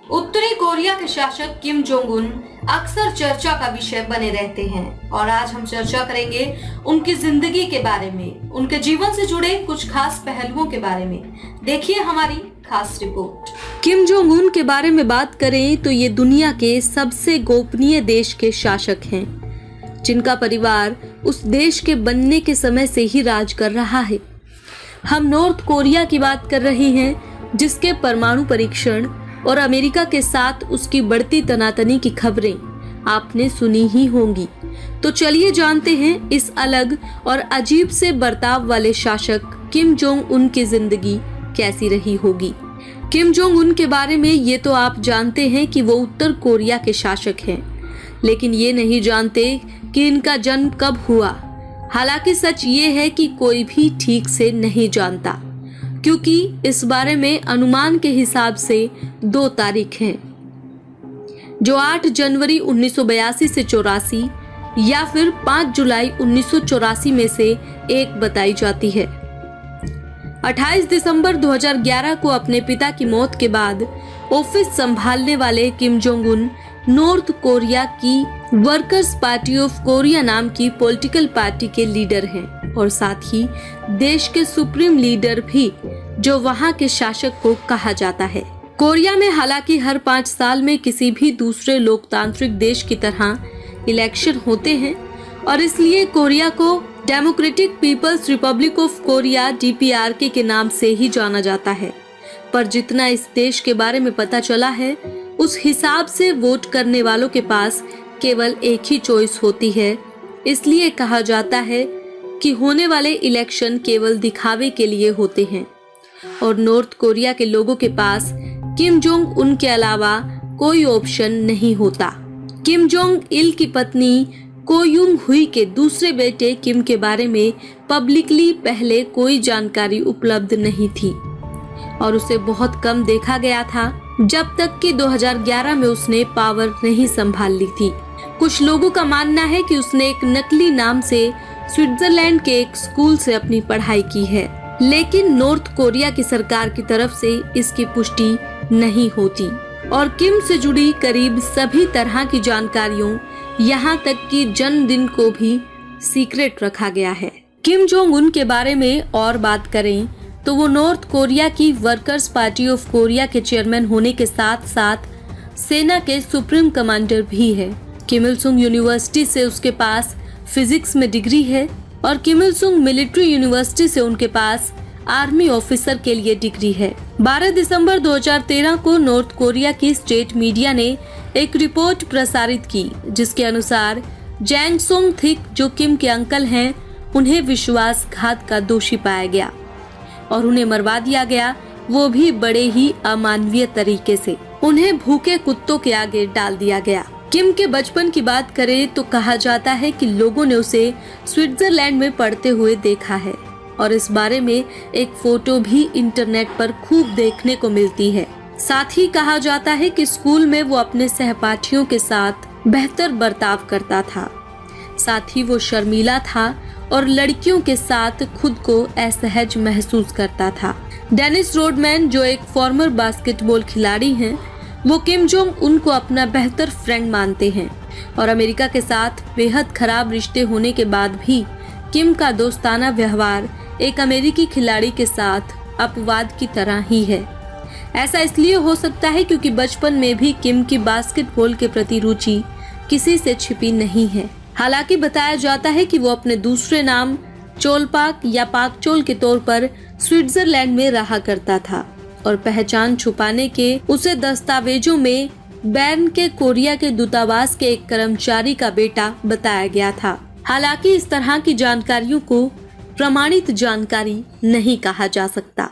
उत्तरी कोरिया के शासक किम जोंग उन अक्सर चर्चा का विषय बने रहते हैं और आज हम चर्चा करेंगे उनकी जिंदगी के बारे में, उनके जीवन से जुड़े कुछ खास पहलुओं के बारे में। देखिए हमारी खास रिपोर्ट। किम जोंग उन के बारे में बात करें तो ये दुनिया के सबसे गोपनीय देश के शासक हैं, जिनका परिवार उस देश के बनने के समय से ही राज कर रहा है। हम नॉर्थ कोरिया की बात कर रहे हैं, जिसके परमाणु परीक्षण और अमेरिका के साथ उसकी बढ़ती तनातनी की खबरें आपने सुनी ही होंगी। तो चलिए जानते हैं इस अलग और अजीब से बर्ताव वाले शासक किम जोंग उन की जिंदगी कैसी रही होगी। किम जोंग उन के बारे में ये तो आप जानते हैं कि वो उत्तर कोरिया के शासक हैं, लेकिन ये नहीं जानते कि इनका जन्म कब हुआ। हालांकि सच ये है कि कोई भी ठीक से नहीं जानता, क्योंकि इस बारे में अनुमान के हिसाब से 2 तारीख हैं, जो 8 जनवरी 1982 से 84 या फिर 5 जुलाई 1984 में से एक बताई जाती है। 28 दिसंबर 2011 को अपने पिता की मौत के बाद ऑफिस संभालने वाले Kim Jong Un north Korea की वर्कर्स पार्टी ऑफ कोरिया नाम की पॉलिटिकल पार्टी के लीडर हैं और साथ ही देश के सुप्रीम लीडर भी, जो वहां के शासक को कहा जाता है। कोरिया में हालांकि हर 5 साल में किसी भी दूसरे लोकतांत्रिक देश की तरह इलेक्शन होते हैं और इसलिए कोरिया को democratic people's republic of Korea DPRK के नाम से ही जाना जाता है। पर जितना इस देश के बारे में पता चला है, उस हिसाब से वोट करने वालों के पास केवल एक ही चॉइस होती है। इसलिए कहा जाता है कि होने वाले इलेक्शन केवल दिखावे के लिए होते हैं और नॉर्थ कोरिया के लोगों के पास किम जोंग उन के अलावा कोई ऑप्शन नहीं होता। किम जोंग इल की पत्नी को युंग हुई के दूसरे बेटे किम के बारे में पब्लिकली पहले कोई जानकारी उपलब्ध नहीं थी और उसे बहुत कम देखा गया था, जब तक कि 2011 में उसने पावर नहीं संभाल ली थी। कुछ लोगों का मानना है कि उसने एक नकली नाम से स्विट्जरलैंड के एक स्कूल से अपनी पढ़ाई की है, लेकिन नॉर्थ कोरिया की सरकार की तरफ से इसकी पुष्टि नहीं होती और किम से जुड़ी करीब सभी तरह की जानकारियों, यहाँ तक कि जन्मदिन को भी सीक्रेट रखा गया है। किम जोंग उन के बारे में और बात करें तो वो नॉर्थ कोरिया की वर्कर्स पार्टी ऑफ कोरिया के चेयरमैन होने के साथ साथ सेना के सुप्रीम कमांडर भी है। किम इल सुंग यूनिवर्सिटी से उसके पास फिजिक्स में डिग्री है और किम इल सुंग मिलिट्री यूनिवर्सिटी से उनके पास आर्मी ऑफिसर के लिए डिग्री है। 12 दिसंबर 2013 को नॉर्थ कोरिया की स्टेट मीडिया ने एक रिपोर्ट प्रसारित की, जिसके अनुसार जैंग सोंग थिक, जो किम के अंकल हैं, उन्हें विश्वासघात का दोषी पाया गया और उन्हें मरवा दिया गया, वो भी बड़े ही अमानवीय तरीके से। उन्हें भूखे कुत्तों के आगे डाल दिया गया। किम के बचपन की बात करें तो कहा जाता है कि लोगों ने उसे स्विट्जरलैंड में पढ़ते हुए देखा है और इस बारे में एक फोटो भी इंटरनेट पर खूब देखने को मिलती है। साथ ही कहा जाता है कि स्कूल में वो अपने सहपाठियों के साथ बेहतर बर्ताव करता था। साथ ही वो शर्मीला था और लड़कियों के साथ खुद को असहज महसूस करता था। डेनिस रोडमैन, जो एक फॉर्मर बास्केटबॉल खिलाड़ी हैं, वो किम जोंग उन को अपना बेहतर फ्रेंड मानते हैं और अमेरिका के साथ बेहद खराब रिश्ते होने के बाद भी किम का दोस्ताना व्यवहार एक अमेरिकी खिलाड़ी के साथ अपवाद की तरह ही है। ऐसा इसलिए हो सकता है क्योंकि बचपन में भी किम की बास्केटबॉल के प्रति रुचि किसी से छिपी नहीं है। हालांकि बताया जाता है कि वो अपने दूसरे नाम चोलपाक या पाकचोल के तौर पर स्विट्जरलैंड में रहा करता था और पहचान छुपाने के उसे दस्तावेजों में बैर्न के कोरिया के दूतावास के एक कर्मचारी का बेटा बताया गया था। हालांकि इस तरह की जानकारियों को प्रमाणित जानकारी नहीं कहा जा सकता।